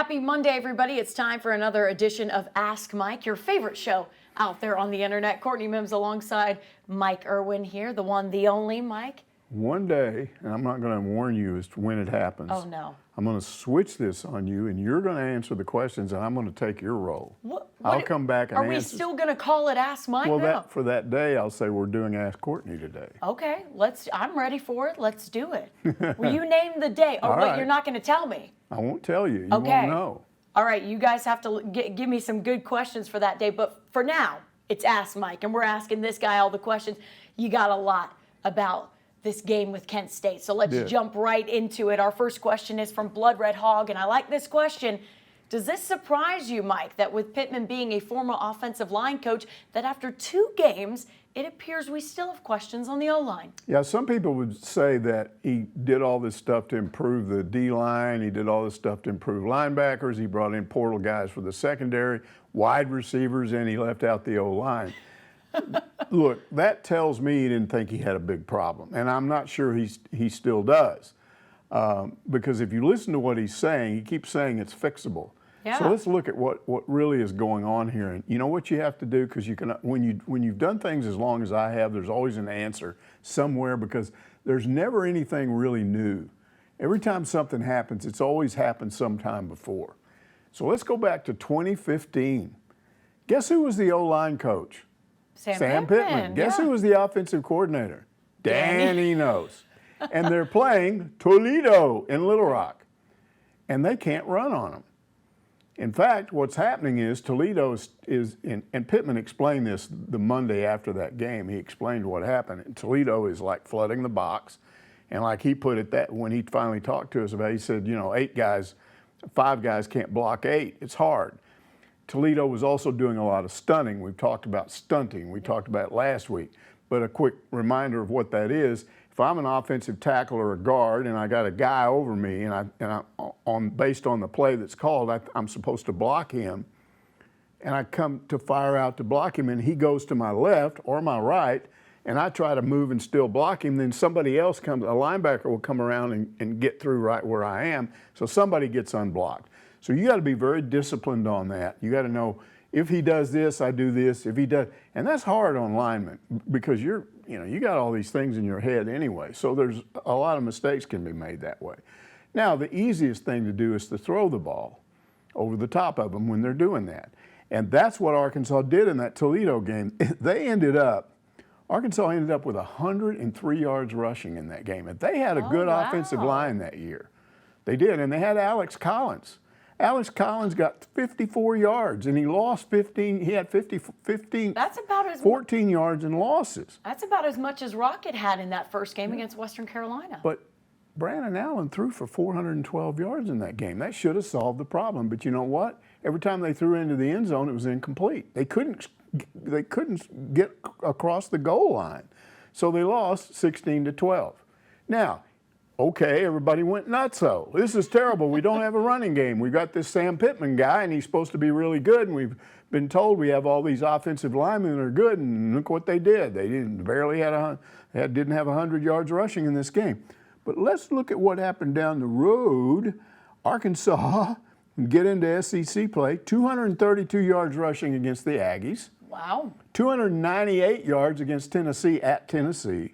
Happy Monday, everybody. It's time for another edition of Ask Mike, your favorite show out there on the internet. Courtney Mims alongside Mike Irwin here, the one, the only Mike. One day, and I'm not going to warn you as to when it happens. Oh, no. I'm going to switch this on you, and you're going to answer the questions, and I'm going to take your role. I'll come back and answer. Are we still going to call it Ask Mike now? Well, for that day, I'll say we're doing Ask Courtney today. Okay, I'm ready for it. Let's do it. Will you name the day? Oh, wait, you're not going to tell me. I won't tell you. You won't know. All right, you guys have to give me some good questions for that day. But for now, it's Ask Mike, and we're asking this guy all the questions. You got a lot about this game with Kent State. So let's jump right into it. Our first question is from Blood Red Hog, and I like this question. Does this surprise you, Mike, that with Pittman being a former offensive line coach, that after 2 games, it appears we still have questions on the O-line? Yeah, some people would say that he did all this stuff to improve the D-line. He did all this stuff to improve linebackers. He brought in portal guys for the secondary, wide receivers, and he left out the O-line. Look, that tells me he didn't think he had a big problem, and I'm not sure he still does. Because if you listen to what he's saying, he keeps saying it's fixable. Yeah. So let's look at what really is going on here. And you know what you have to do, because you can when you've done things as long as I have, there's always an answer somewhere, because there's never anything really new. Every time something happens, it's always happened sometime before. So let's go back to 2015. Guess who was the O-line coach? Sam Pittman. Guess who was the offensive coordinator? Danny knows. And they're playing Toledo in Little Rock, and they can't run on them. In fact, what's happening is Toledo and Pittman explained this the Monday after that game. He explained what happened. And Toledo is like flooding the box. And like he put it, that when he finally talked to us about it, he said, 5 guys can't block 8. It's hard. Toledo was also doing a lot of stunting. We've talked about stunting. We talked about it last week. But a quick reminder of what that is. If I'm an offensive tackle or a guard and I got a guy over me and based on the play that's called, I'm supposed to block him, and I come to fire out to block him and he goes to my left or my right and I try to move and still block him, then somebody else comes, a linebacker will come around and get through right where I am, so somebody gets unblocked. So you got to be very disciplined on that. You got to know, if he does this, I do this. If he does, and that's hard on linemen, because you got all these things in your head anyway. So there's a lot of mistakes can be made that way. Now, the easiest thing to do is to throw the ball over the top of them when they're doing that. And that's what Arkansas did in that Toledo game. Arkansas ended up with 103 yards rushing in that game. And they had a good offensive line that year. They did, and they had Alex Collins. Alex Collins got 54 yards, and he lost 15. He had 15. That's about as 14 yards in losses. That's about as much as Rocket had in that first game against Western Carolina. But Brandon Allen threw for 412 yards in that game. That should have solved the problem. But you know what? Every time they threw into the end zone, it was incomplete. They couldn't get across the goal line, so they lost 16-12. Now, okay, everybody went nutso. This is terrible. We don't have a running game. We've got this Sam Pittman guy, and he's supposed to be really good, and we've been told we have all these offensive linemen that are good, and look what they did. They didn't have 100 yards rushing in this game. But let's look at what happened down the road. Arkansas get into SEC play, 232 yards rushing against the Aggies. Wow. 298 yards against Tennessee at Tennessee.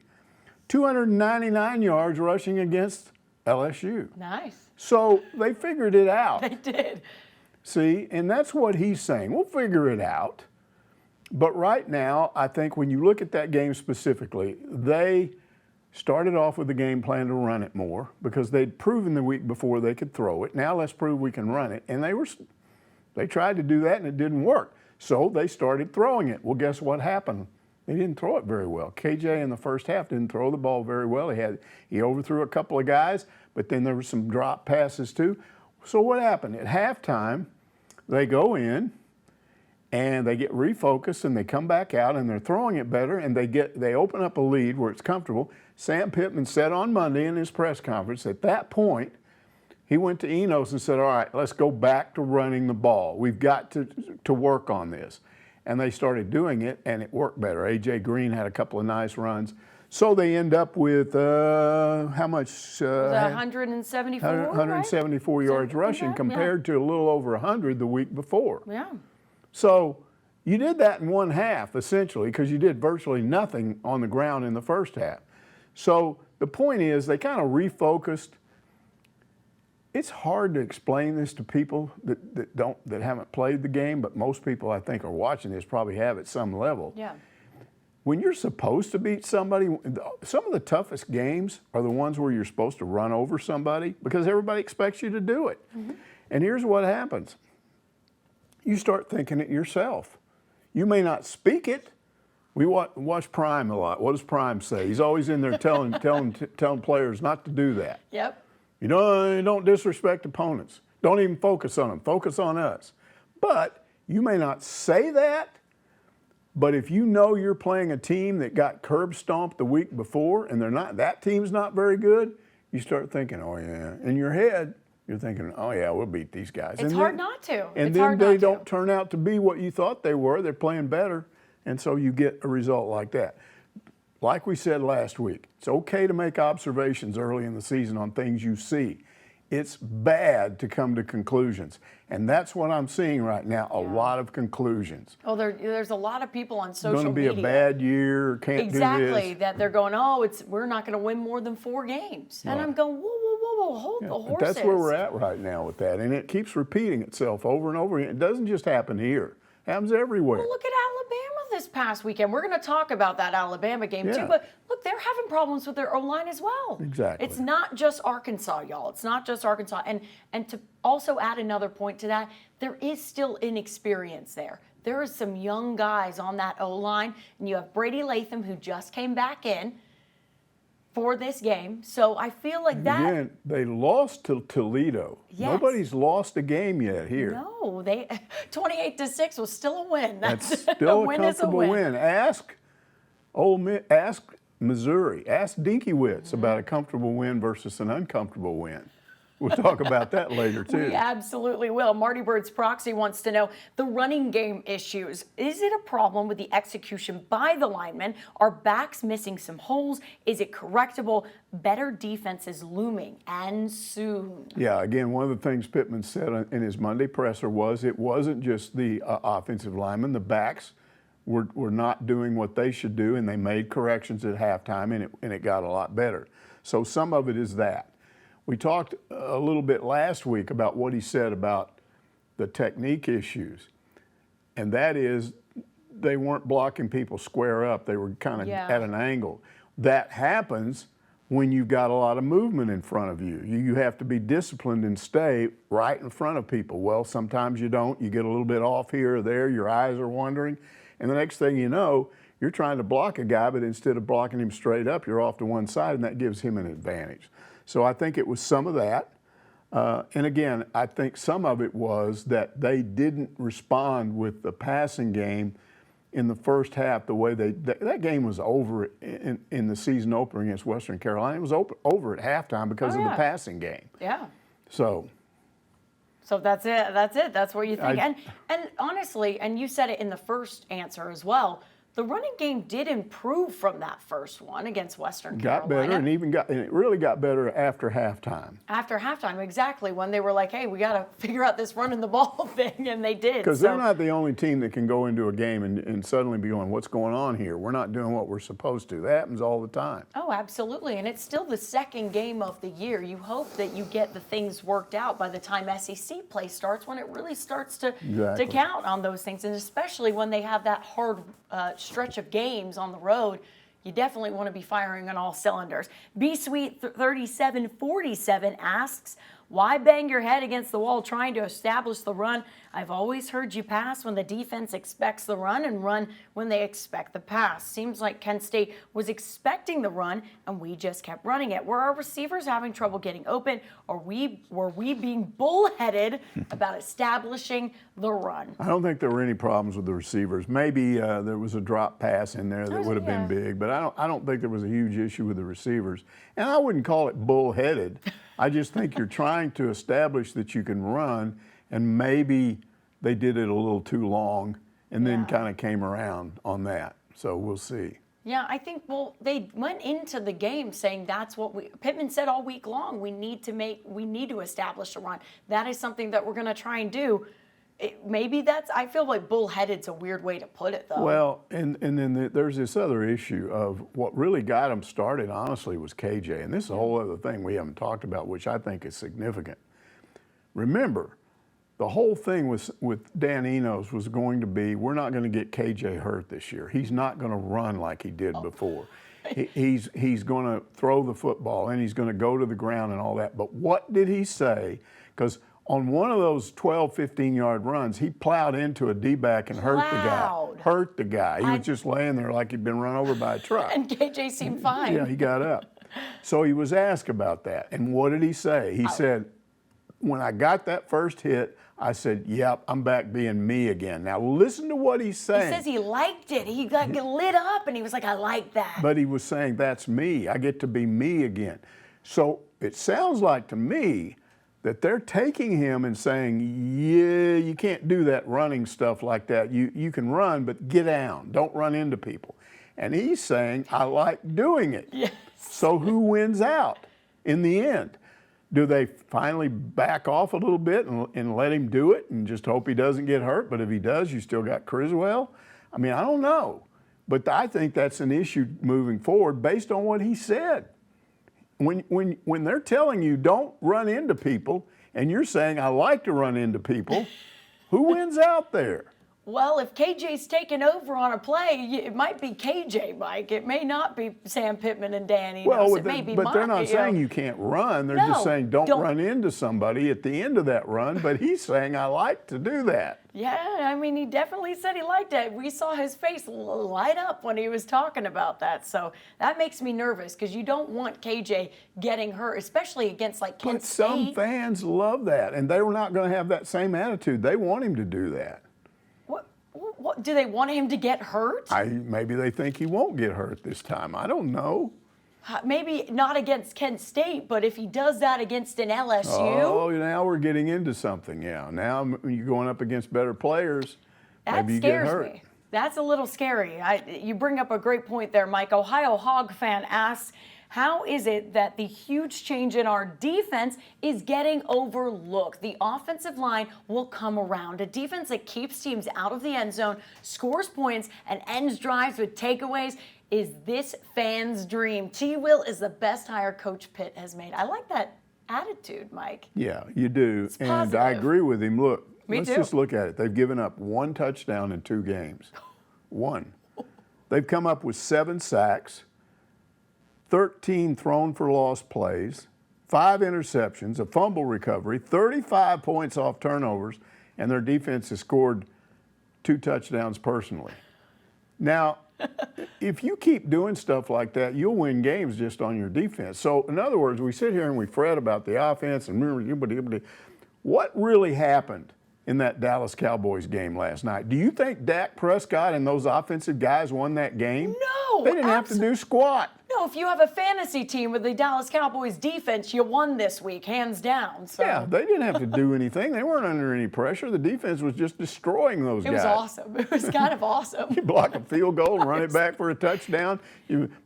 299 yards rushing against LSU. Nice. So they figured it out. They did. See, and that's what he's saying. We'll figure it out. But right now, I think when you look at that game specifically, they started off with the game plan to run it more because they'd proven the week before they could throw it. Now let's prove we can run it. And they tried to do that and it didn't work. So they started throwing it. Well, guess what happened? They didn't throw it very well. KJ in the first half didn't throw the ball very well. He overthrew a couple of guys, but then there were some drop passes too. So what happened? At halftime, they go in and they get refocused and they come back out and they're throwing it better and they open up a lead where it's comfortable. Sam Pittman said on Monday in his press conference, at that point, he went to Enos and said, all right, let's go back to running the ball. We've got to work on this. And they started doing it, and it worked better. A.J. Green had a couple of nice runs. So they end up with how much? Was it 174, 174 yards rushing compared to a little over 100 the week before. Yeah. So you did that in one half, essentially, because you did virtually nothing on the ground in the first half. So the point is they kind of refocused. It's hard to explain this to people that haven't played the game, but most people I think are watching this probably have at some level. Yeah. When you're supposed to beat somebody, some of the toughest games are the ones where you're supposed to run over somebody because everybody expects you to do it. Mm-hmm. And here's what happens. You start thinking it yourself. You may not speak it. We watch Prime a lot. What does Prime say? He's always in there telling players not to do that. Yep. You don't disrespect opponents. Don't even focus on them. Focus on us. But you may not say that, but if you know you're playing a team that got curb stomped the week before and that team's not very good, you start thinking, oh yeah. In your head, you're thinking, oh yeah, we'll beat these guys. It's hard not to. And then they don't turn out to be what you thought they were. They're playing better. And so you get a result like that. Like we said last week, it's okay to make observations early in the season on things you see. It's bad to come to conclusions. And that's what I'm seeing right now, a lot of conclusions. Oh, there's a lot of people on social media. It's going to be a bad year, can't do this. Exactly, that they're going, we're not going to win more than 4 games. And I'm going, whoa, hold the horses. That's where we're at right now with that. And it keeps repeating itself over and over again. It doesn't just happen here. It happens everywhere. Well, look at Alabama this past weekend. We're going to talk about that Alabama game too, but look, they're having problems with their O-line as well. Exactly. It's not just Arkansas, y'all. It's not just Arkansas. And to also add another point to that, there is still inexperience there. There is some young guys on that O-line, and you have Brady Latham, who just came back in for this game. So I feel like that. Again, they lost to Toledo. Yes. Nobody's lost a game yet here. No, 28-6 was still a win. That's still a comfortable win. Ask Missouri. Ask Dinkiewicz about a comfortable win versus an uncomfortable win. We'll talk about that later, too. We absolutely will. Marty Bird's Proxy wants to know the running game issues. Is it a problem with the execution by the linemen? Are backs missing some holes? Is it correctable? Better defense is looming, and soon. Yeah, again, one of the things Pittman said in his Monday presser was it wasn't just the offensive linemen. The backs were not doing what they should do, and they made corrections at halftime, and it got a lot better. So some of it is that. We talked a little bit last week about what he said about the technique issues, and that is they weren't blocking people square up. They were kind of at an angle. That happens when you've got a lot of movement in front of you. You have to be disciplined and stay right in front of people. Well, sometimes you don't. You get a little bit off here or there. Your eyes are wandering, and the next thing you know, you're trying to block a guy, but instead of blocking him straight up, you're off to one side, and that gives him an advantage. So I think it was some of that. And again, I think some of it was that they didn't respond with the passing game in the first half the way that game was over in the season opener against Western Carolina. It was over at halftime because of the passing game. Yeah. So that's it. That's what you think. And honestly, and you said it in the first answer as well, the running game did improve from that first one against Western Carolina. Got better, and it really got better after halftime. After halftime, exactly, when they were like, hey, we got to figure out this running the ball thing, and they did. Because they're not the only team that can go into a game and suddenly be going, what's going on here? We're not doing what we're supposed to. That happens all the time. Oh, absolutely, and it's still the second game of the year. You hope that you get the things worked out by the time SEC play starts, when it really starts to count on those things, and especially when they have that hard stretch of games on the road, you definitely want to be firing on all cylinders. B-Sweet 3747 asks, why bang your head against the wall trying to establish the run? I've always heard you pass when the defense expects the run and run when they expect the pass. Seems like Kent State was expecting the run and we just kept running it. Were our receivers having trouble getting open, or were we being bullheaded about establishing the run? I don't think there were any problems with the receivers. Maybe there was a drop pass in there that would have been big, but I don't think there was a huge issue with the receivers. And I wouldn't call it bullheaded. I just think you're trying to establish that you can run, and maybe they did it a little too long and then kind of came around on that. So we'll see. Yeah, I think, well, they went into the game saying that's what Pittman said all week long, we need to establish a run. That is something that we're going to try and do. Maybe I feel like bullheaded's a weird way to put it, though. Well, and then there's this other issue of what really got them started, honestly, was KJ. And this is a whole other thing we haven't talked about, which I think is significant. Remember, the whole thing with Dan Enos was going to be, we're not going to get KJ hurt this year. He's not going to run like he did before. He's going to throw the football, and he's going to go to the ground and all that. But what did he say? Because on one of those 12, 15-yard runs, he plowed into a D-back and hurt the guy. Hurt the guy. He was just laying there like he'd been run over by a truck. And KJ seemed fine. Yeah, he got up. So he was asked about that. And what did he say? He said, when I got that first hit, I said, yep, I'm back being me again. Now listen to what he's saying. He says he liked it. He lit up and he was like, I like that. But he was saying, that's me. I get to be me again. So it sounds like to me that they're taking him and saying, yeah, you can't do that running stuff like that. You can run, but get down. Don't run into people. And he's saying, I like doing it. Yes. So who wins out in the end? Do they finally back off a little bit and let him do it and just hope he doesn't get hurt? But if he does, you still got Criswell? I mean, I don't know. But I think that's an issue moving forward based on what he said. When they're telling you don't run into people and you're saying I like to run into people, who wins out there? Well, if KJ's taken over on a play, it might be KJ, Mike. It may not be Sam Pittman and Danny. Well, it may be but Mike, they're not saying you can't run. They're just saying don't run into somebody at the end of that run. But he's saying I like to do that. Yeah, I mean, he definitely said he liked it. We saw his face light up when he was talking about that. So that makes me nervous because you don't want KJ getting hurt, especially against like Kent State. But some fans love that, and they were not going to have that same attitude. They want him to do that. What, do they want him to get hurt? Maybe they think he won't get hurt this time. I don't know. Maybe not against Kent State, but if he does that against an LSU. Oh, now we're getting into something. Yeah, now you're going up against better players. Maybe you get hurt. That scares me. That's a little scary. You bring up a great point there, Mike. Ohio Hog fan asks, how is it that the huge change in our defense is getting overlooked? The offensive line will come around. A defense that keeps teams out of the end zone, scores points, and ends drives with takeaways is this fan's dream. T. Will is the best hire Coach Pitt has made. I like that attitude, Mike. Yeah, you do. And I agree with him. Look, let's just look at it. They've given up 1 touchdown in 2 games. 1. They've come up with 7 sacks. 13 thrown for loss plays, 5 interceptions, a fumble recovery, 35 points off turnovers, and their defense has scored 2 touchdowns personally. Now, if you keep doing stuff like that, you'll win games just on your defense. So, in other words, we sit here and we fret about the offense and what really happened in that Dallas Cowboys game last night? Do you think Dak Prescott and those offensive guys won that game? No. They didn't have to do squat. No, if you have a fantasy team with the Dallas Cowboys defense, you won this week, hands down. So. Yeah, they didn't have to do anything. They weren't under any pressure. The defense was just destroying those guys. It was awesome. It was kind of awesome. You block a field goal and run it back for a touchdown.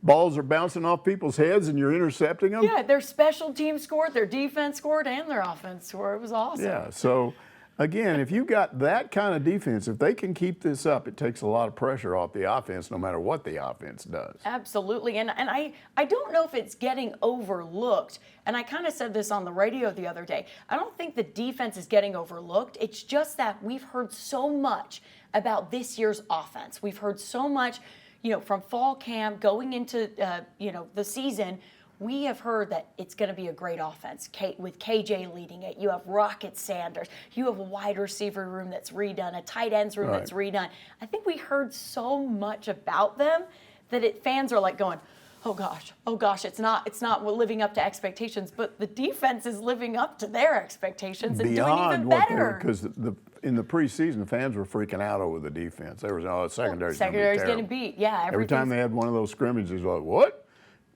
Balls are bouncing off people's heads and you're intercepting them. Yeah, their special team scored, their defense scored, and their offense scored. It was awesome. Yeah, so again, if you've got that kind of defense, if they can keep this up, it takes a lot of pressure off the offense no matter what the offense does. Absolutely. And I don't know if it's getting overlooked. And I kind of said this on the radio the other day. I don't think the defense is getting overlooked. It's just that we've heard so much about this year's offense. We've heard so much, from fall camp going into, the season. We have heard that it's going to be a great offense with KJ leading it. You have Rocket Sanders. You have a wide receiver room that's redone, a tight ends room that's redone. I think we heard so much about them that fans are like going, oh gosh, it's not living up to expectations. But the defense is living up to their expectations and doing even better. Because in the preseason, the fans were freaking out over the defense. They were secondary's getting beat. Yeah, every time they had one of those scrimmages, like what?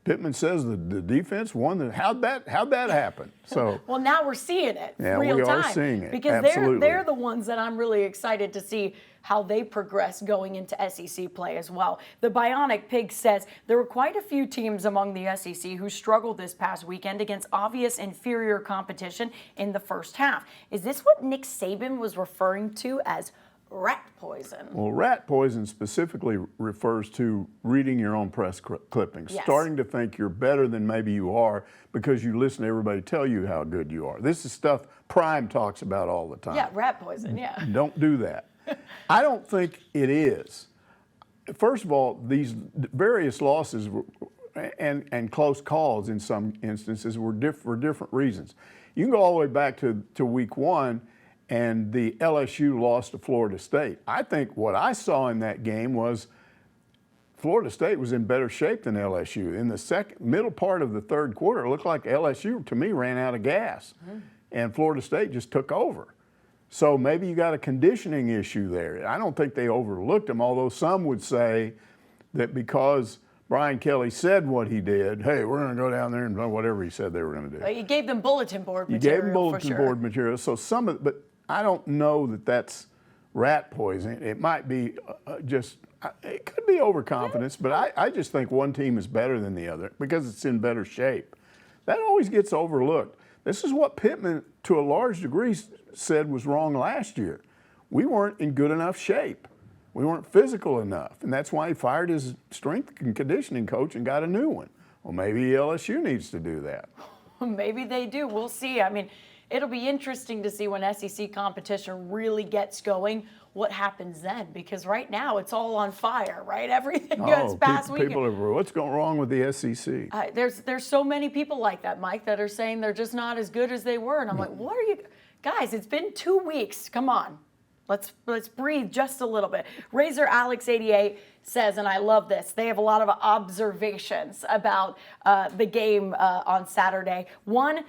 Pittman says the defense won. How'd that happen? So well, now we're seeing it yeah, real we time. are seeing it. Because Absolutely. they're the ones that I'm really excited to see how they progress going into SEC play as well. The Bionic Pig says there were quite a few teams among the SEC who struggled this past weekend against obvious inferior competition in the first half. Is this what Nick Saban was referring to as rat poison? Well, rat poison specifically refers to reading your own press clippings, Yes. starting to think you're better than maybe you are because you listen to everybody tell you how good you are. This is stuff Prime talks about all the time. Yeah, rat poison, yeah. Don't do that. I don't think it is. First of all, these various losses and close calls in some instances were for different reasons. You can go all the way back to week 1 and the LSU loss to Florida State. I think what I saw in that game was Florida State was in better shape than LSU. In the middle part of the third quarter, it looked like LSU, to me, ran out of gas. And Florida State just took over. So maybe you got a conditioning issue there. I don't think they overlooked them, although some would say that because Brian Kelly said what he did, hey, we're going to go down there and do whatever he said they were going to do. You gave them bulletin board You material. gave them bulletin for sure. board material. So but I don't know that that's rat poison. It might be it could be overconfidence, but I just think one team is better than the other because it's in better shape. That always gets overlooked. This is what Pittman, to a large degree, said was wrong last year. We weren't in good enough shape. We weren't physical enough, and that's why he fired his strength and conditioning coach and got a new one. Well, maybe LSU needs to do that. Maybe they do. We'll see. I mean, it'll be interesting to see when SEC competition really gets going, what happens then, because right now it's all on fire, right? Everything goes past weekend. People are, what's going wrong with the SEC? There's so many people like that, Mike, that are saying they're just not as good as they were, and I'm like, what are you guys? It's been 2 weeks. Come on, let's breathe just a little bit. Razor Alex 88 says, and I love this, they have a lot of observations about the game on Saturday. One,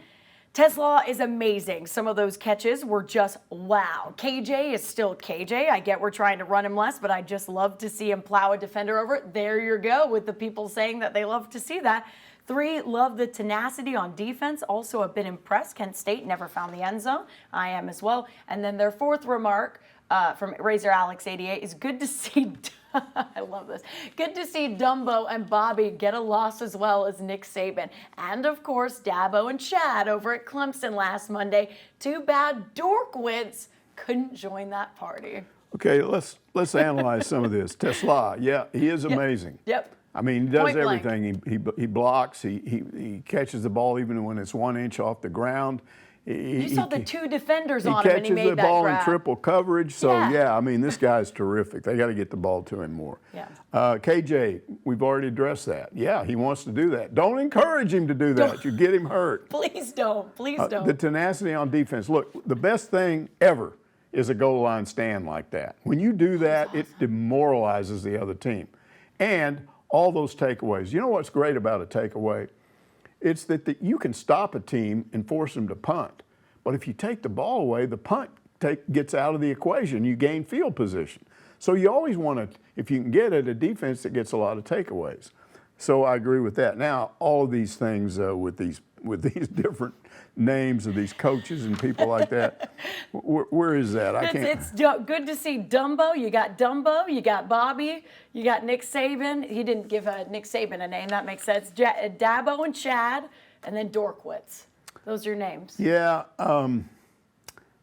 Tesla is amazing. Some of those catches were just wow. KJ is still KJ. I get we're trying to run him less, but I just love to see him plow a defender over it. There you go with the people saying that they love to see that. 3, love the tenacity on defense. Also a bit impressed. Kent State never found the end zone. I am as well. And then their 4th remark from Razor Alex 88 is good to see. I love this. Good to see Dumbo and Bobby get a loss as well as Nick Saban. And of course, Dabo and Chad over at Clemson last Monday. Too bad Dorkwitz couldn't join that party. Okay, let's analyze some of this. Tesla, yeah, he is amazing. Yep. I mean, he does Point blank. everything. He blocks. He catches the ball even when it's 1 inch off the ground. You saw the 2 defenders on him and he catches made the that ball grab. in triple coverage. So, Yeah. I mean, this guy's terrific. They got to get the ball to him more. Yeah. KJ, we've already addressed that. Yeah, he wants to do that. Don't encourage him to do that. You get him hurt. Please don't. Please don't. The tenacity on defense. Look, the best thing ever is a goal line stand like that. When you do that, it demoralizes the other team. And all those takeaways. You know what's great about a takeaway? It's that you can stop a team and force them to punt. But if you take the ball away, the punt gets out of the equation. You gain field position. So you always want to, if you can get it, a defense that gets a lot of takeaways. So I agree with that. Now, all of these things with these different names of these coaches and people like that, where is that? It's good to see Dumbo. You got Dumbo. You got Bobby. You got Nick Saban. He didn't give Nick Saban a name. That makes sense. Dabo and Chad, and then Dorkwitz. Those are your names. Yeah,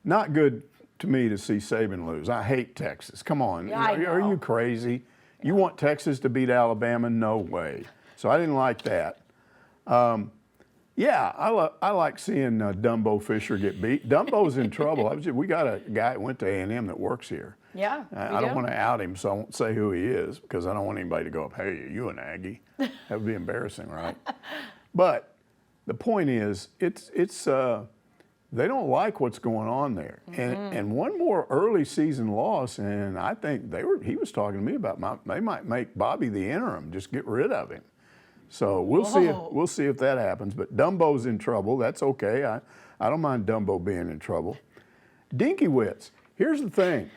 not good to me to see Saban lose. I hate Texas. Come on. Yeah, I know. Are you crazy? You want Texas to beat Alabama? No way. So I didn't like that. Yeah, I like seeing Dumbo Fisher get beat. Dumbo's in trouble. We got a guy that went to A&M that works here. Yeah, I don't want to out him, so I won't say who he is because I don't want anybody to go up, hey, are you an Aggie? That would be embarrassing, right? But the point is, they don't like what's going on there. And one more early season loss, and I think he was talking to me about they might make Bobby the interim, just get rid of him. So we'll see if that happens. But Dumbo's in trouble. That's okay. I don't mind Dumbo being in trouble. Dinkiewicz. Here's the thing.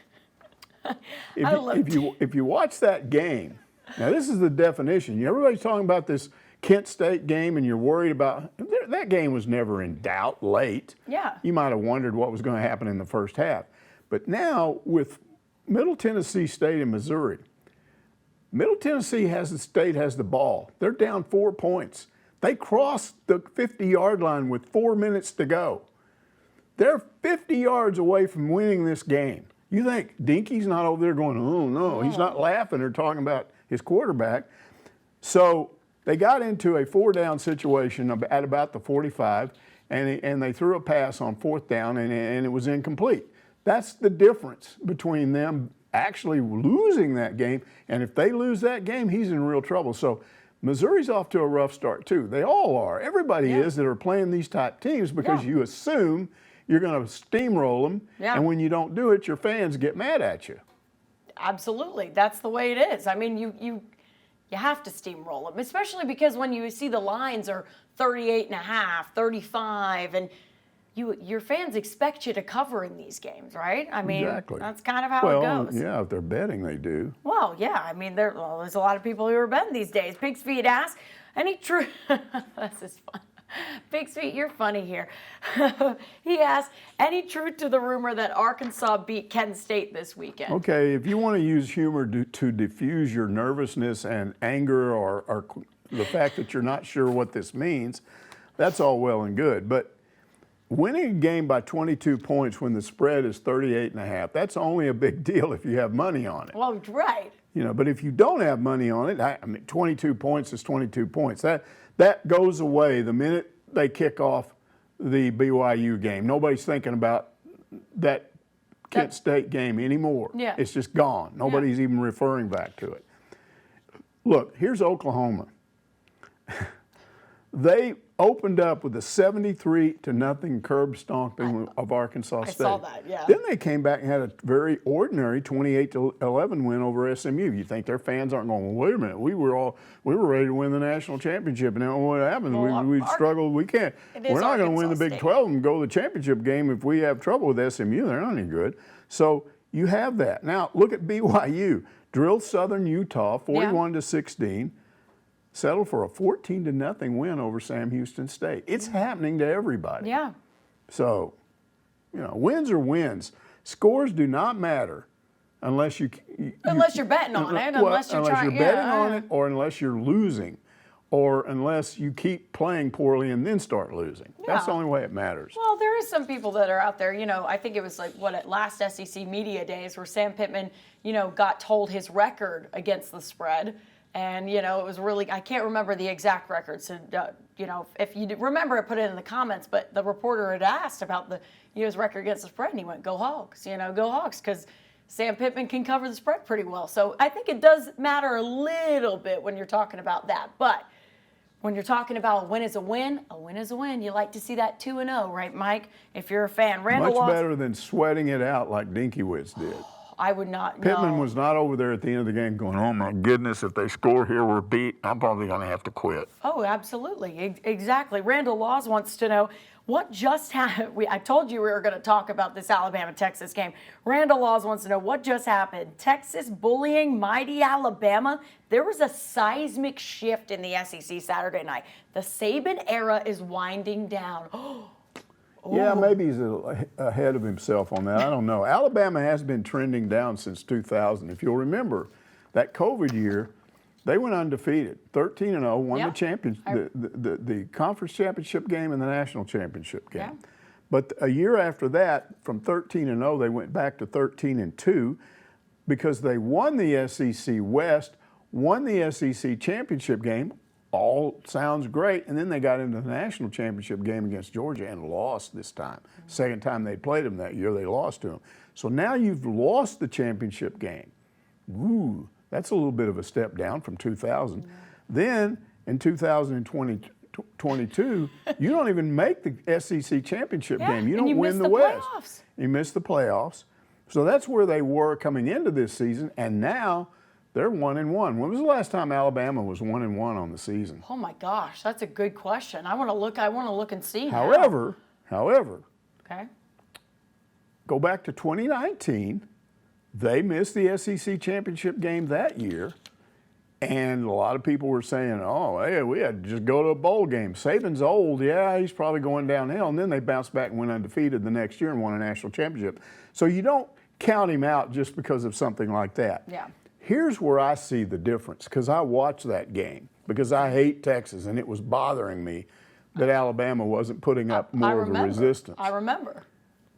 If you watch that game, now this is the definition. Everybody's talking about this Kent State game and you're worried about that game was never in doubt late. Yeah. You might have wondered what was going to happen in the first half. But now with Middle Tennessee State and Missouri, Middle Tennessee has the ball. They're down 4 points. They crossed the 50-yard line with 4 minutes to go. They're 50 yards away from winning this game. You think Dinky's not over there going, oh no, he's not laughing or talking about his quarterback. So they got into a 4-down situation at about the 45, and they threw a pass on 4th down, and it was incomplete. That's the difference between them actually losing that game, and if they lose that game, he's in real trouble. So Missouri's off to a rough start too. They all are. Everybody is that are playing these type teams because you assume you're going to steamroll them, and when you don't do it, your fans get mad at you. Absolutely. That's the way it is. I mean, you have to steamroll them, especially because when you see the lines are 38.5, 35, and your fans expect you to cover in these games, right? I mean, that's kind of how it goes. Yeah, if they're betting, they do. Well, yeah. I mean, there's a lot of people who are betting these days. Pig's Feet asks, any true... This is fun. Pig's Feet, you're funny here. He asked, any truth to the rumor that Arkansas beat Kent State this weekend? Okay, if you want to use humor to diffuse your nervousness and anger or the fact that you're not sure what this means, that's all well and good. But winning a game by 22 points when the spread is 38.5, that's only a big deal if you have money on it. Well, right. You know, but if you don't have money on it, I mean, 22 points is 22 points. That goes away the minute they kick off the BYU game. Nobody's thinking about that Kent State game anymore. Yeah. It's just gone. Nobody's even referring back to it. Look, here's Oklahoma. They opened up with a 73-0 curb stomping of Arkansas State. I saw that, yeah. Then they came back and had a very ordinary 28-11 win over SMU. You think their fans aren't going, well, wait a minute, we were ready to win the national championship, and then what happened? Well, we struggled. We can't. We're not going to win the Big 12 and go to the championship game if we have trouble with SMU. They're not any good. So you have that. Now look at BYU. Drilled Southern Utah 41-16. Settled for a 14-0 win over Sam Houston State. It's happening to everybody. Yeah. So, you know, wins are wins. Scores do not matter unless you're betting on it, unless you're betting on it, or unless you're losing, or unless you keep playing poorly and then start losing. Yeah. That's the only way it matters. Well, there is some people that are out there, you know, I think it was like, at last SEC Media Days where Sam Pittman, you know, got told his record against the spread. And, you know, it was really, I can't remember the exact record. So, you know, if you remember, I put it in the comments, but the reporter had asked about his record against the spread, and he went, go Hogs, you know, go Hogs, because Sam Pittman can cover the spread pretty well. So I think it does matter a little bit when you're talking about that. But when you're talking about a win is a win is a win. You like to see that 2-0, right, Mike? If you're a fan. Much better than sweating it out like Dinkiewicz did. I would not. Pittman was not over there at the end of the game going, oh my goodness, if they score here, we're beat. I'm probably going to have to quit. Oh, absolutely. Exactly. Randall Laws wants to know what just happened. I told you we were going to talk about this Alabama-Texas game. Randall Laws wants to know what just happened. Texas bullying mighty Alabama. There was a seismic shift in the SEC Saturday night. The Saban era is winding down. Yeah, maybe he's ahead of himself on that. I don't know. Alabama has been trending down since 2000. If you'll remember, that COVID year, they went undefeated, 13-0, won the conference championship game and the national championship game. Yeah. But a year after that, from 13-0, they went back to 13-2 because they won the SEC West, won the SEC championship game. All sounds great, and then they got into the national championship game against Georgia and lost this time. Second time they played them that year, they lost to them. So now you've lost the championship game. Ooh, that's a little bit of a step down from 2000. Then in 2022, you don't even make the SEC championship game. You don't win the West. Playoffs. You miss the playoffs. So that's where they were coming into this season, and now they're 1-1. When was the last time Alabama was 1-1 on the season? Oh my gosh, that's a good question. I want to look and see. However, okay. Go back to 2019. They missed the SEC championship game that year, And a lot of people were saying, oh, hey, we had to just go to a bowl game. Saban's old. Yeah, he's probably going downhill. And then they bounced back and went undefeated the next year and won a national championship. So you don't count him out just because of something like that. Yeah. Here's where I see the difference, because I watched that game, because I hate Texas, and it was bothering me that Alabama wasn't putting up more of the resistance. I remember.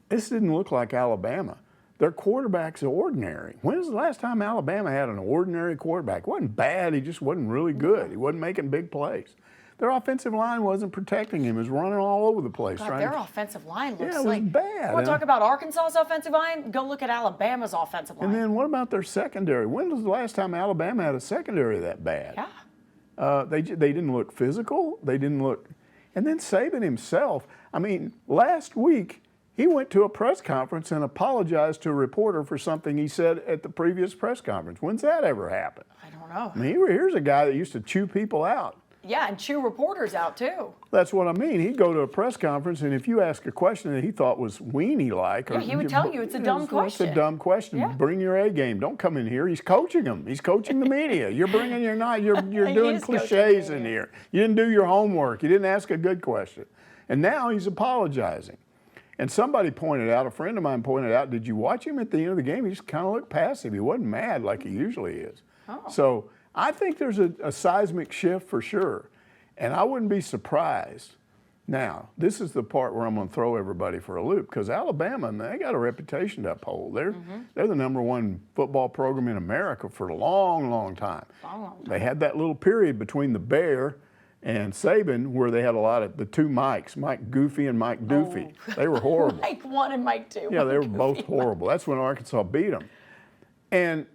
This didn't look like Alabama. Their quarterback's ordinary. When was the last time Alabama had an ordinary quarterback? It wasn't bad, he just wasn't really good. He wasn't making big plays. Their offensive line wasn't protecting him. He was running all over the place. God, their offensive line looks it was like bad. Want to talk about Arkansas's offensive line? Go look at Alabama's offensive line. And then what about their secondary? When was the last time Alabama had a secondary that bad? Yeah. They didn't look physical. They didn't look. And then Saban himself, I mean, last week he went to a press conference and apologized to a reporter for something he said at the previous press conference. When's that ever happened? I don't know. I mean, here's a guy that used to chew people out. Yeah, and chew reporters out too. That's what I mean. He'd go to a press conference, and if you ask a question that he thought was weenie-like, yeah, he would tell you it's a dumb question. It's a dumb question. Yeah. Bring your A game. Don't come in here. He's coaching them. He's coaching the media. You're bringing your not. You're doing cliches in here. You didn't do your homework. You didn't ask a good question, and now he's apologizing. And somebody pointed out, a friend of mine pointed out, did you watch him at the end of the game? He just kind of looked passive. He wasn't mad like he usually is. Oh. So I think there's a seismic shift for sure. And I wouldn't be surprised. Now, this is the part where I'm going to throw everybody for a loop, because Alabama, they got a reputation to uphold. They're the #1 football program in America for a long, long time. They had that little period between the Bear and Saban where they had a lot of the two Mikes, Mike Goofy and Mike Doofy. Oh. They were horrible. Mike 1 and Mike 2. Yeah, they were both horrible. That's when Arkansas beat them. And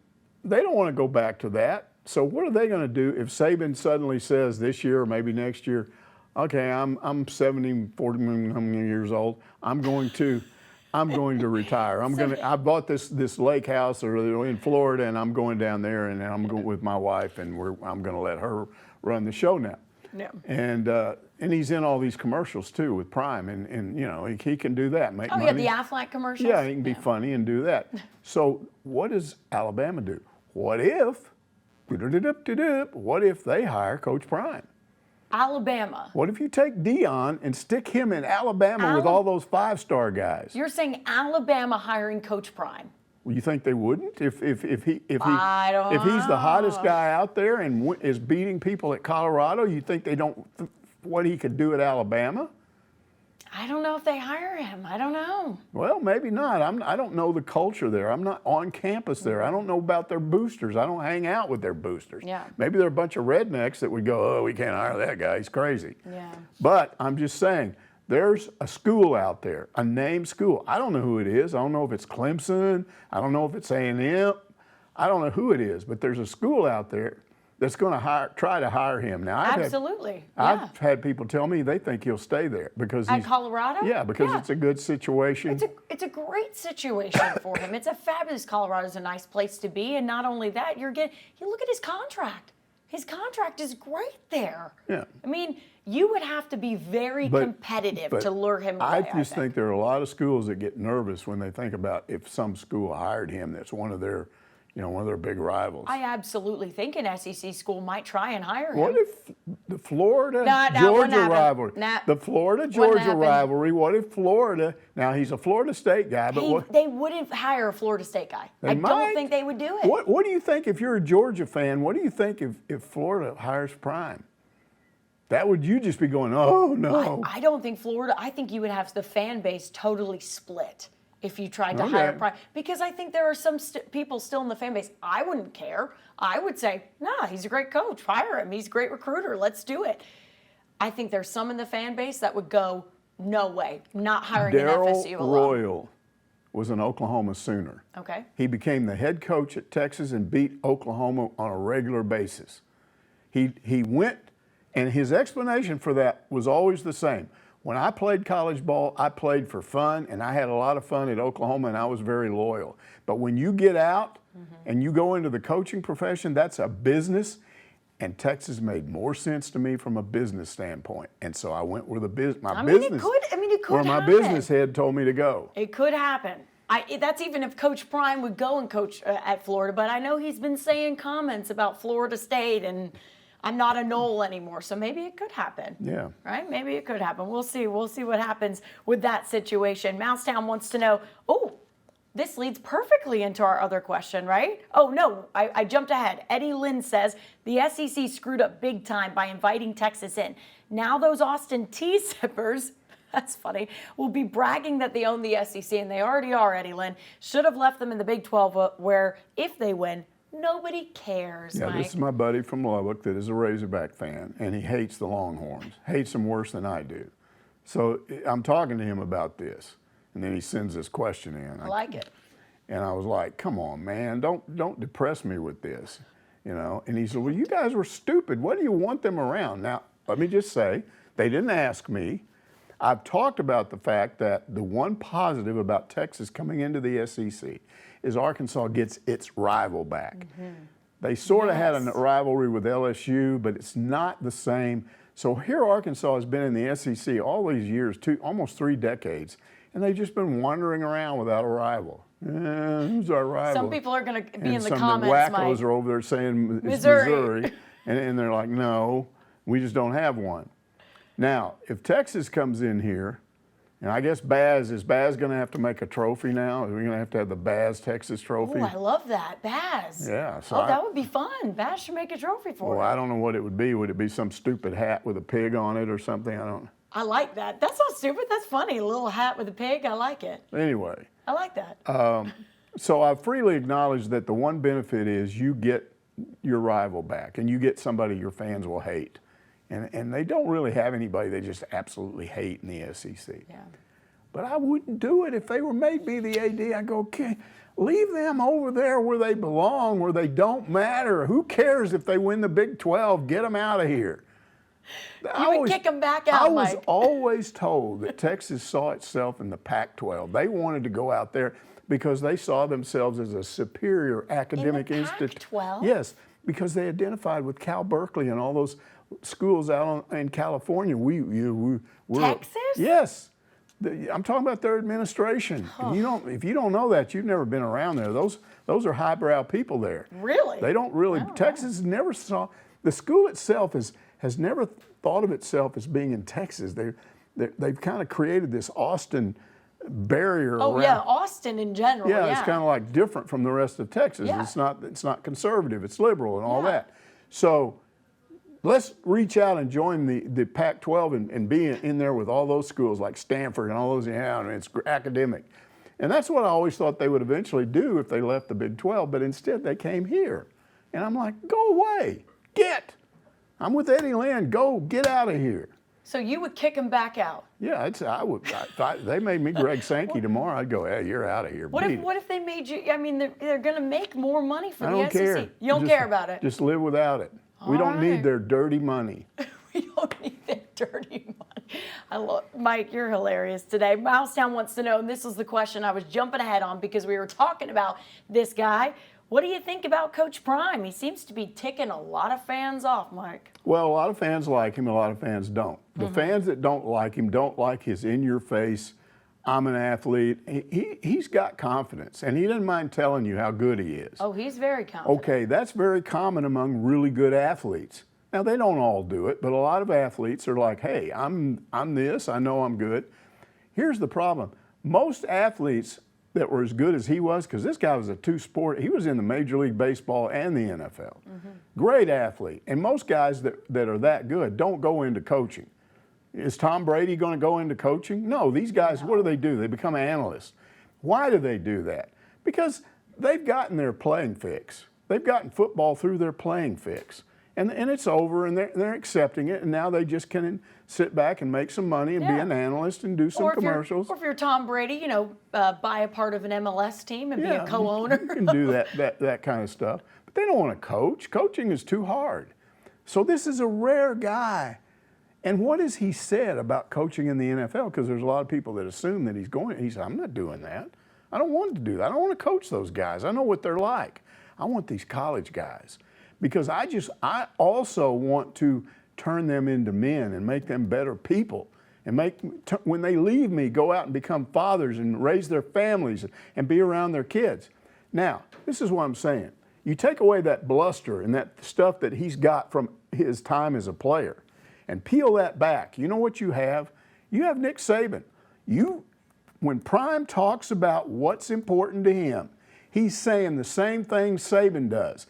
they don't want to go back to that. So what are they going to do if Saban suddenly says this year or maybe next year, okay, I'm 70, 40 years old. I'm going to retire. I bought this lake house in Florida, and I'm going down there, and I'm going with my wife, and I'm going to let her run the show now. Yeah. And he's in all these commercials too with Prime, and you know he can do that, make money. Oh yeah, the Aflac commercials. Yeah, he can be funny and do that. So what does Alabama do? What if they hire Coach Prime? Alabama. What if you take Dion and stick him in Alabama with all those 5-star guys? You're saying Alabama hiring Coach Prime? Well, you think they wouldn't if he's the know. hottest guy out there and is beating people at Colorado? You think they don't what he could do at Alabama? I don't know if they hire him. I don't know. Well, maybe not. I don't know the culture there. I'm not on campus there. I don't know about their boosters. I don't hang out with their boosters. Yeah. Maybe they're a bunch of rednecks that would go, oh, we can't hire that guy. He's crazy. Yeah. But I'm just saying, there's a school out there, a named school. I don't know who it is. I don't know if it's Clemson. I don't know if it's A&M. I don't know who it is, but there's a school out there that's going to try to hire him. Now, I've had people tell me they think he'll stay there because at Colorado. Yeah, because it's a good situation. It's a great situation for him. It's a fabulous. Colorado's a nice place to be, and not only that, you look at his contract. His contract is great there. Yeah. I mean, you would have to be very competitive to lure him away. I just think there are a lot of schools that get nervous when they think about if some school hired him that's one of their big rivals. I absolutely think an SEC school might try and hire him. What if the Florida-Georgia rivalry, the Florida-Georgia rivalry, what if Florida, now he's a Florida State guy, but they wouldn't hire a Florida State guy. I don't think they would do it. What do you think if you're a Georgia fan, what do you think if Florida hires Prime? You just be going, oh no. I don't think Florida, I think you would have the fan base totally split if you tried to hire Prime. Because I think there are some people still in the fan base. I wouldn't care. I would say, nah, he's a great coach. Hire him. He's a great recruiter. Let's do it. I think there's some in the fan base that would go, no way, not hiring an FSU alone. Darrell Royal was an Oklahoma Sooner. Okay. He became the head coach at Texas and beat Oklahoma on a regular basis. He went, and his explanation for that was always the same. When I played college ball, I played for fun, and I had a lot of fun at Oklahoma, and I was very loyal. But when you get out and you go into the coaching profession, that's a business, and Texas made more sense to me from a business standpoint. And so I went where my business head told me to go. It could happen. That's even if Coach Prime would go and coach at Florida, but I know he's been saying comments about Florida State and I'm not a Knoll anymore, so maybe it could happen. Yeah. Right? Maybe it could happen. We'll see. We'll see what happens with that situation. Mousetown wants to know, this leads perfectly into our other question, right? Oh, no, I jumped ahead. Eddie Lynn says the SEC screwed up big time by inviting Texas in. Now those Austin T-zippers, that's funny, will be bragging that they own the SEC, and they already are, Eddie Lynn. Should have left them in the Big 12 where, if they win, nobody cares, Yeah, Mike. this is my buddy from Lubbock that is a Razorback fan, and he hates the Longhorns, hates them worse than I do. So I'm talking to him about this, and then he sends this question in. I like it. And I was like, come on, man, don't depress me with this, And he said, well, you guys were stupid. What do you want them around? Now, let me just say, they didn't ask me. I've talked about the fact that the one positive about Texas coming into the SEC is Arkansas gets its rival back. Mm-hmm. They sort of had a rivalry with LSU, but it's not the same. So here Arkansas has been in the SEC all these years, almost 3 decades, and they've just been wandering around without a rival. Who's our rival? Some people are going to be and in the some comments, of the wackos Mike. are over there saying it's Missouri. and they're like, no, we just don't have one. Now, if Texas comes in here, and I guess is Baz going to have to make a trophy now? Are we going to have the Baz Texas trophy? Oh, I love that. Baz. Yeah. So that would be fun. Baz should make a trophy for it. Well, I don't know what it would be. Would it be some stupid hat with a pig on it or something? I don't know. I like that. That's not stupid. That's funny. A little hat with a pig. I like it. Anyway. I like that. So I freely acknowledge that the one benefit is you get your rival back and you get somebody your fans will hate. And they don't really have anybody they just absolutely hate in the SEC. Yeah. But I wouldn't do it if they were made me the AD. I'd go, okay, leave them over there where they belong, where they don't matter. Who cares if they win the Big 12? Get them out of here. You would kick them back out, Mike. I was Mike. always told that Texas saw itself in the Pac-12. They wanted to go out there because they saw themselves as a superior academic institution. Pac-12? Yes, because they identified with Cal Berkeley and all those schools out in California. We're, Texas? Yes. I'm talking about their administration. If you don't know that, you've never been around there. Those are highbrow people there. Really? They don't really. Texas never saw the school itself has never thought of itself as being in Texas. They've kind of created this Austin barrier. Oh around. yeah, Austin in general. Yeah, it's kind of like different from the rest of Texas. Yeah. It's not conservative. It's liberal and all that. So let's reach out and join the Pac-12 and be in there with all those schools like Stanford and all those. Yeah, I mean, it's academic. And that's what I always thought they would eventually do if they left the Big 12, but instead they came here. And I'm like, go away. I'm with Eddie Lynn. Go, get out of here. So you would kick them back out? Yeah, I would. If they made me Greg Sankey tomorrow, I'd go, hey, you're out of here. What if they made you, I mean, they're going to make more money for I the don't SEC. care. You don't care about it? Just live without it. We don't need their dirty money. We don't need their dirty money. Mike, you're hilarious today. Mousetown wants to know, and this was the question I was jumping ahead on because we were talking about this guy. What do you think about Coach Prime? He seems to be ticking a lot of fans off, Mike. Well, a lot of fans like him, a lot of fans don't. The fans that don't like him don't like his in-your-face, I'm an athlete. He's got confidence, and he doesn't mind telling you how good he is. Oh, he's very confident. Okay, that's very common among really good athletes. Now, they don't all do it, but a lot of athletes are like, hey, I'm this, I know I'm good. Here's the problem. Most athletes that were as good as he was, because this guy was a two-sport, he was in the Major League Baseball and the NFL. Great athlete. And most guys that are that good don't go into coaching. Is Tom Brady going to go into coaching? No, these guys, what do? They become analysts. Why do they do that? Because they've gotten their playing fix. They've gotten football through their playing fix. And it's over, and they're accepting it, and now they just can sit back and make some money and be an analyst and do some commercials. Or if you're Tom Brady, buy a part of an MLS team and be a co-owner. You can do that kind of stuff. But they don't want to coach. Coaching is too hard. So this is a rare guy. And what has he said about coaching in the NFL? Because there's a lot of people that assume that he said, I'm not doing that. I don't want to do that. I don't want to coach those guys. I know what they're like. I want these college guys. Because I also want to turn them into men and make them better people. and when they leave me, go out and become fathers and raise their families and be around their kids. Now, this is what I'm saying. You take away that bluster and that stuff that he's got from his time as a player and peel that back. You know what you have? You have Nick Saban. When Prime talks about what's important to him, he's saying the same thing Saban does.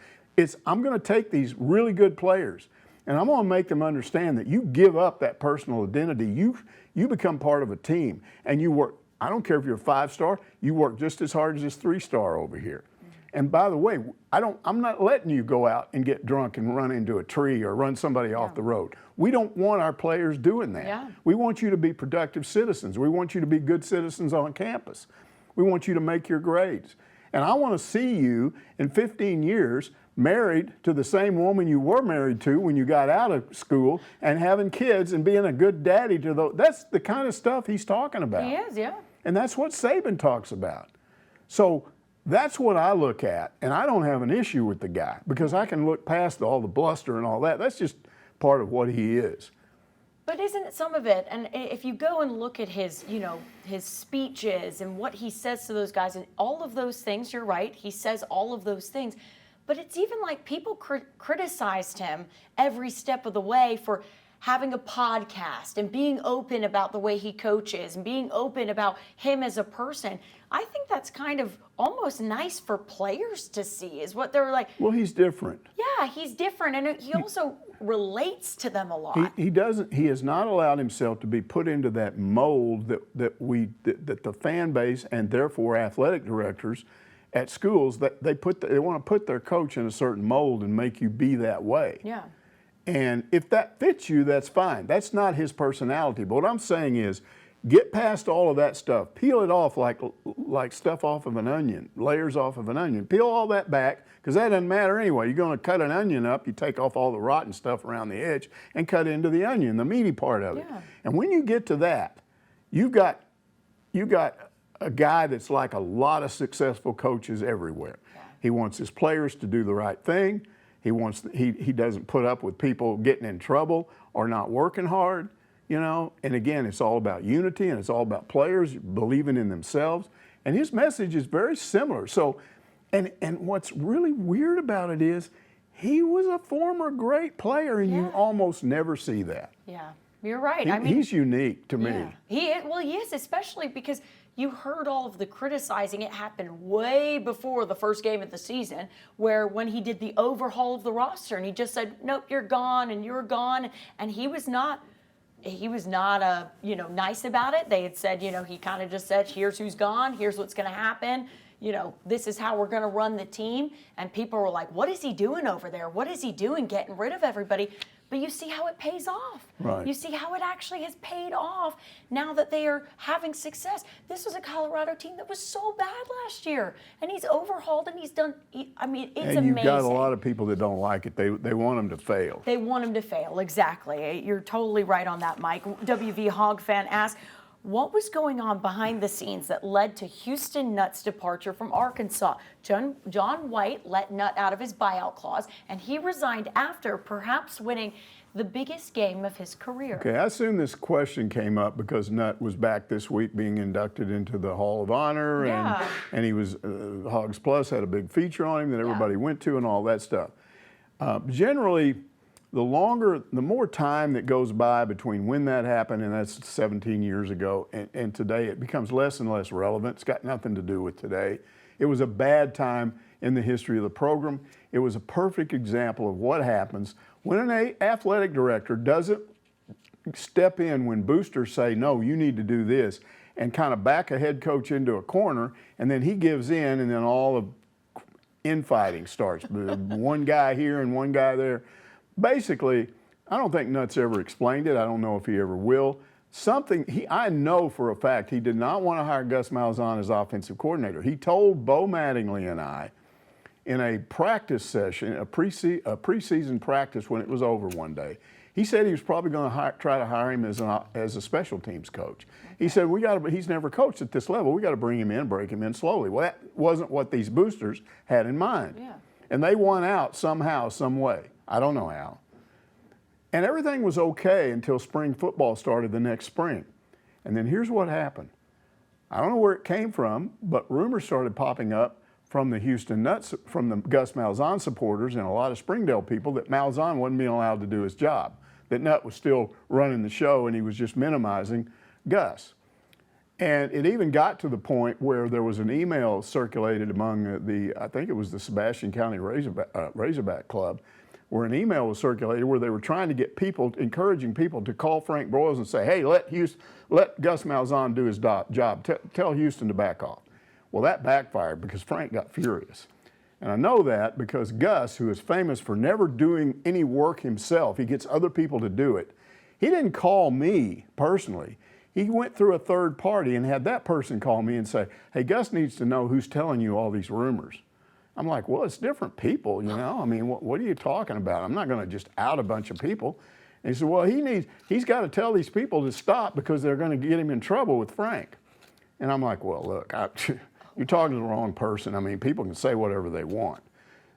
I'm going to take these really good players and I'm going to make them understand that you give up that personal identity. You become part of a team and you work. I don't care if you're a 5-star, you work just as hard as this 3-star over here. And by the way, I'm not letting you go out and get drunk and run into a tree or run somebody off the road. We don't want our players doing that. Yeah. We want you to be productive citizens. We want you to be good citizens on campus. We want you to make your grades. And I want to see you in 15 years married to the same woman you were married to when you got out of school and having kids and being a good daddy to those. That's the kind of stuff he's talking about. He is, yeah. And that's what Saban talks about. So that's what I look at, and I don't have an issue with the guy because I can look past all the bluster and all that. That's just part of what he is. But isn't it some of it? And if you go and look at his, his speeches and what he says to those guys and all of those things, you're right, he says all of those things. But it's even like people criticized him every step of the way for having a podcast and being open about the way he coaches and being open about him as a person. I think that's kind of almost nice for players to see, is what they're like. Well, he's different. Yeah, he's different, and he also relates to them a lot. He has not allowed himself to be put into that mold that the fan base and therefore athletic directors at schools, that they want to put their coach in a certain mold and make you be that way. Yeah. And if that fits you, that's fine. That's not his personality. But what I'm saying is, get past all of that stuff. Peel it off like stuff off of an onion, layers off of an onion. Peel all that back, because that doesn't matter anyway. You're going to cut an onion up, you take off all the rotten stuff around the edge and cut into the onion, the meaty part of it. Yeah. And when you get to that, you've got a guy that's like a lot of successful coaches everywhere. Yeah. He wants his players to do the right thing. He doesn't put up with people getting in trouble or not working hard. And again, it's all about unity and it's all about players believing in themselves. And his message is very similar. So, and what's really weird about it is he was a former great player and you almost never see that. Yeah, you're right. He's unique to me. Yeah. He is, especially because you heard all of the criticizing. It happened way before the first game of the season, where when he did the overhaul of the roster and he just said, nope, you're gone and you're gone. And he was not nice about it. They had said, he kind of just said, here's who's gone, here's what's going to happen. This is how we're going to run the team. And people were like, what is he doing over there? What is he doing getting rid of everybody? But you see how it pays off. Right. You see how it actually has paid off now that they are having success. This was a Colorado team that was so bad last year. And he's overhauled and he's done, it's amazing. And you've got a lot of people that don't like it. They want him to fail. They want him to fail, exactly. You're totally right on that, Mike. WV Hog fan asks, what was going on behind the scenes that led to Houston Nutt's departure from Arkansas? John White let Nutt out of his buyout clause, and he resigned after perhaps winning the biggest game of his career. Okay, I assume this question came up because Nutt was back this week being inducted into the Hall of Honor, and he was, Hogs Plus had a big feature on him that everybody went to and all that stuff. Generally, the more time that goes by between when that happened, and that's 17 years ago, and today, it becomes less and less relevant. It's got nothing to do with today. It was a bad time in the history of the program. It was a perfect example of what happens when an athletic director doesn't step in when boosters say, no, you need to do this, and kind of back a head coach into a corner, and then he gives in, and then all of infighting starts. One guy here and one guy there. Basically, I don't think Nutt's ever explained it. I don't know if he ever will. I know for a fact he did not want to hire Gus Malzahn as offensive coordinator. He told Bo Mattingly and I in a practice session, a preseason practice when it was over one day, he said he was probably going to try to hire him as a special teams coach. He said, he's never coached at this level. We got to bring him in, break him in slowly. Well, that wasn't what these boosters had in mind. Yeah. And they won out somehow, some way. I don't know how. And everything was okay until spring football started the next spring. And then here's what happened. I don't know where it came from, but rumors started popping up from the Houston Nutt, from the Gus Malzahn supporters and a lot of Springdale people that Malzahn wasn't being allowed to do his job, that Nutt was still running the show and he was just minimizing Gus. And it even got to the point where there was an email circulated among I think it was the Sebastian County Razorback Club, where an email was circulated where they were trying to get people, encouraging people to call Frank Broyles and say, hey, let Gus Malzahn do his job. Tell Houston to back off. Well, that backfired because Frank got furious. And I know that because Gus, who is famous for never doing any work himself, he gets other people to do it. He didn't call me personally. He went through a third party and had that person call me and say, hey, Gus needs to know who's telling you all these rumors. I'm like, well, it's different people, you know? I mean, what are you talking about? I'm not going to just out a bunch of people. And he said, well, he's got to tell these people to stop because they're going to get him in trouble with Frank. And I'm like, well, look, you're talking to the wrong person. I mean, people can say whatever they want.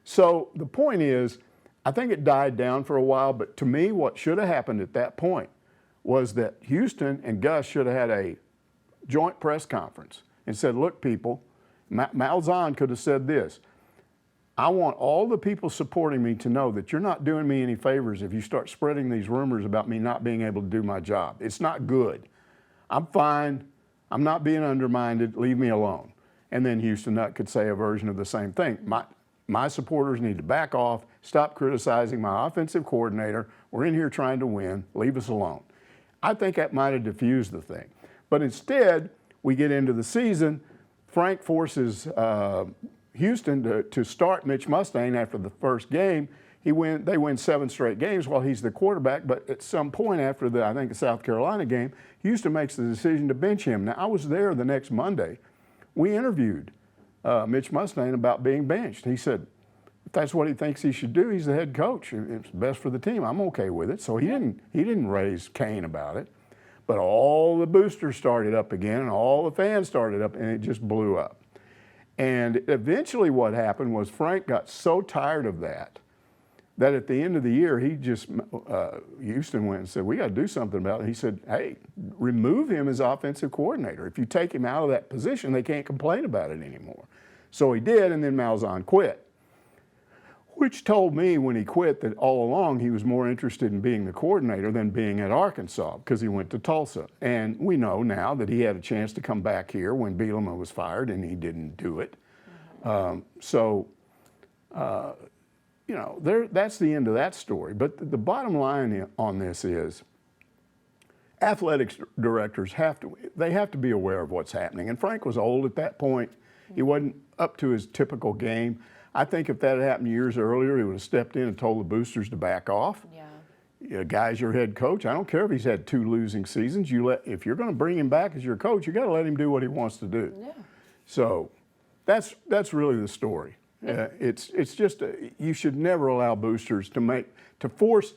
So the point is, I think it died down for a while, but to me, what should have happened at that point was that Houston and Gus should have had a joint press conference and said, look, people, Malzahn could have said this, I want all the people supporting me to know that you're not doing me any favors if you start spreading these rumors about me not being able to do my job. It's not good. I'm fine. I'm not being undermined. Leave me alone. And then Houston Nutt could say a version of the same thing. My supporters need to back off, stop criticizing my offensive coordinator. We're in here trying to win. Leave us alone. I think that might have diffused the thing. But instead, we get into the season. Frank forces Houston to start Mitch Mustang after the first game. They win 7 straight games while he's the quarterback, but at some point after I think the South Carolina game, Houston makes the decision to bench him. Now, I was there the next Monday. We interviewed Mitch Mustang about being benched. He said, if that's what he thinks he should do, he's the head coach. It's best for the team. I'm okay with it. So he didn't raise Cain about it. But all the boosters started up again and all the fans started up and it just blew up. And eventually what happened was Frank got so tired of that at the end of the year, Houston went and said, we got to do something about it. He said, hey, remove him as offensive coordinator. If you take him out of that position, they can't complain about it anymore. So he did, and then Malzahn quit, which told me when he quit that all along he was more interested in being the coordinator than being at Arkansas because he went to Tulsa. And we know now that he had a chance to come back here when Bielema was fired, and he didn't do it. You know, that's the end of that story. But the bottom line on this is athletics directors have to be aware of what's happening. And Frank was old at that point. He wasn't up to his typical game. I think if that had happened years earlier, he would have stepped in and told the boosters to back off. Yeah. Guy's your head coach. I don't care if he's had 2 losing seasons. If you're going to bring him back as your coach, you got to let him do what he wants to do. Yeah. So that's really the story. It's just you should never allow boosters to force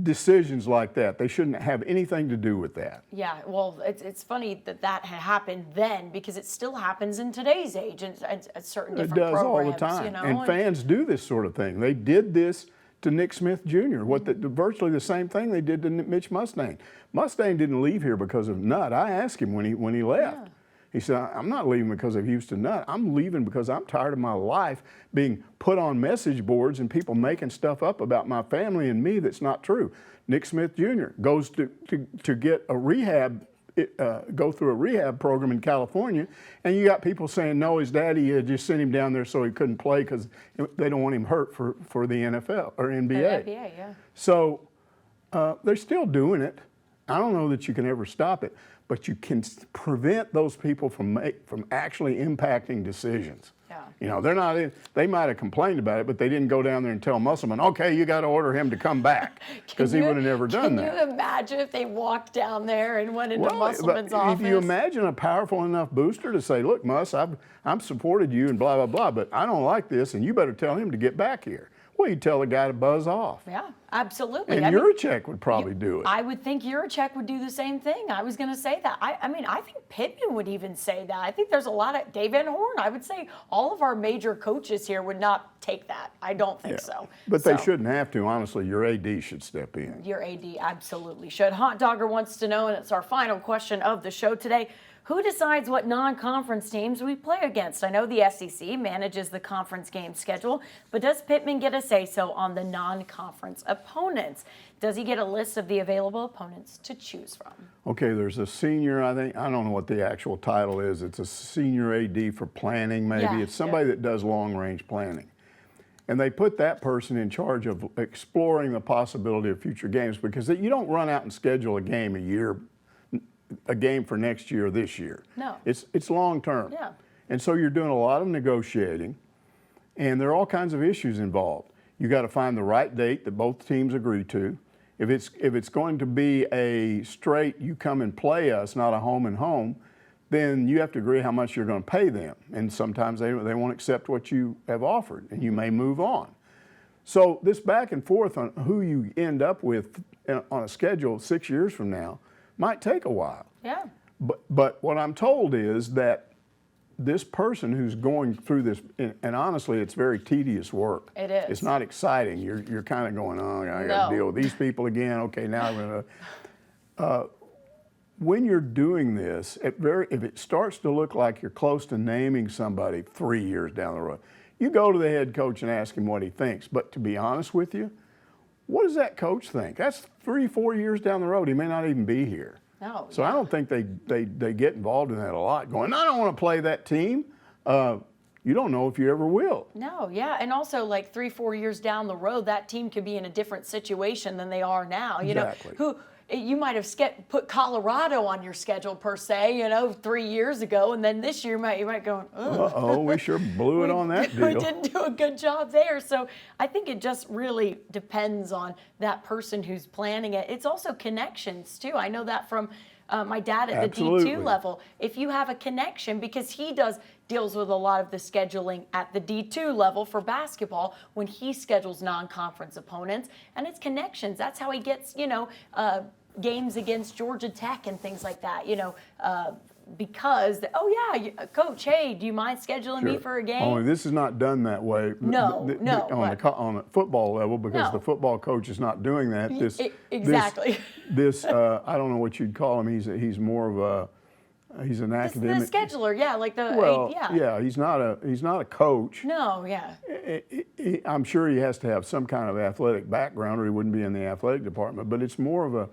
decisions like that. They shouldn't have anything to do with that. Yeah, well, it's funny that happened then because it still happens in today's age and at certain different programs. It does all the time. You know? And fans do this sort of thing. They did this to Nick Smith Jr., virtually the same thing they did to Mitch Mustang. Mustang didn't leave here because of Nutt. I asked him when he left. Yeah. He said, I'm not leaving because of Houston Nutt. I'm leaving because I'm tired of my life being put on message boards and people making stuff up about my family and me that's not true. Nick Smith Jr. goes to get a rehab, go through a rehab program in California, and you got people saying, no, his daddy just sent him down there so he couldn't play because they don't want him hurt for the NFL or NBA. The NBA, yeah. So they're still doing it. I don't know that you can ever stop it, but you can prevent those people from actually impacting decisions. Yeah. You know, they might have complained about it, but they didn't go down there and tell Musselman, okay, you got to order him to come back, because he would have never done that. Can you imagine if they walked down there and went into Musselman's office? If you imagine a powerful enough booster to say, look, Muss, I've supported you and blah, blah, blah, but I don't like this, and you better tell him to get back here. Well, you tell the guy to buzz off. Yeah, absolutely. And Juracek would probably do it. I would think Juracek would do the same thing. I was going to say that. I mean, I think Pittman would even say that. I think there's a lot of Dave Van Horn. I would say all of our major coaches here would not take that. I don't think so. But they shouldn't have to. Honestly, your AD should step in. Your AD absolutely should. Hot Dogger wants to know, and it's our final question of the show today. Who decides what non-conference teams we play against? I know the SEC manages the conference game schedule, but does Pittman get a say-so on the non-conference opponents? Does he get a list of the available opponents to choose from? Okay, there's a senior, I don't know what the actual title is. It's a senior AD for planning, maybe. Yeah, it's somebody that does long-range planning. And they put that person in charge of exploring the possibility of future games, because you don't run out and schedule a game a game for next year or this year. No. It's long term. Yeah. And so you're doing a lot of negotiating, and there are all kinds of issues involved. You got to find the right date that both teams agree to. If it's going to be a straight you come and play us, not a home and home, then you have to agree how much you're going to pay them. And sometimes they won't accept what you have offered, and you may move on. So this back and forth on who you end up with on a schedule 6 years from now might take a while. Yeah. But what I'm told is that this person who's going through this, and honestly, it's very tedious work. It is. It's not exciting. You're kind of going, oh, I got to deal with these people again. Okay, now I'm going to. When you're doing this, if it starts to look like you're close to naming somebody 3 years down the road, you go to the head coach and ask him what he thinks. But to be honest with you, what does that coach think? That's 3-4 years down the road. He may not even be here. No. So I don't think they get involved in that a lot, going, I don't want to play that team. You don't know if you ever will. No, yeah. And also, like 3-4 years down the road, that team could be in a different situation than they are now. Exactly. You might have put Colorado on your schedule per se, 3 years ago, and then this year you might go, uh-oh, we sure blew it on that deal. We didn't do a good job there. So I think it just really depends on that person who's planning it. It's also connections too. I know that from my dad at the D2 level. If you have a connection, because he deals with a lot of the scheduling at the D2 level for basketball when he schedules non-conference opponents, and it's connections. That's how he gets, games against Georgia Tech and things like that, because, coach, hey, do you mind scheduling me for a game? Only this is not done that way. No. On a football level, because the football coach is not doing that. Exactly. I don't know what you'd call him. He's more of he's an academic. The scheduler, yeah, like the yeah. He's not a coach. No, yeah. I'm sure he has to have some kind of athletic background, or he wouldn't be in the athletic department. But it's more of a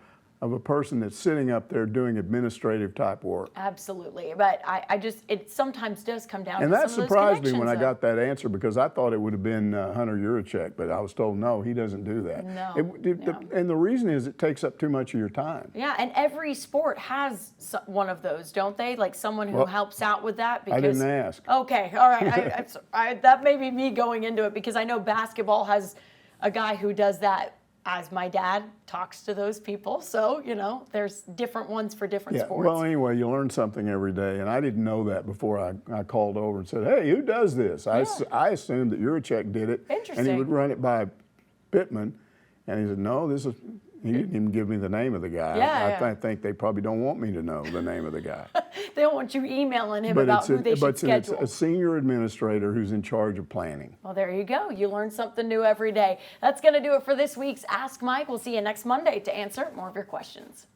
person that's sitting up there doing administrative type work. Absolutely. But it sometimes does come down to some of those connections. And that surprised me when I got that answer, because I thought it would have been Hunter Juracek, but I was told, no, he doesn't do that. No. And the reason is it takes up too much of your time. Yeah, and every sport has one of those, don't they? Like someone who helps out with that. I didn't ask. Okay, all right. That may be me going into it, because I know basketball has a guy who does that, as my dad talks to those people. So, there's different ones for different sports. Well, anyway, you learn something every day. And I didn't know that before I called over and said, hey, who does this? I assumed that Juracek did it. Interesting. And he would run it by Pittman. And he said, no, he didn't even give me the name of the guy. I think they probably don't want me to know the name of the guy. They don't want you emailing him about who they should schedule. It's a senior administrator who's in charge of planning. Well, there you go. You learn something new every day. That's going to do it for this week's Ask Mike. We'll see you next Monday to answer more of your questions.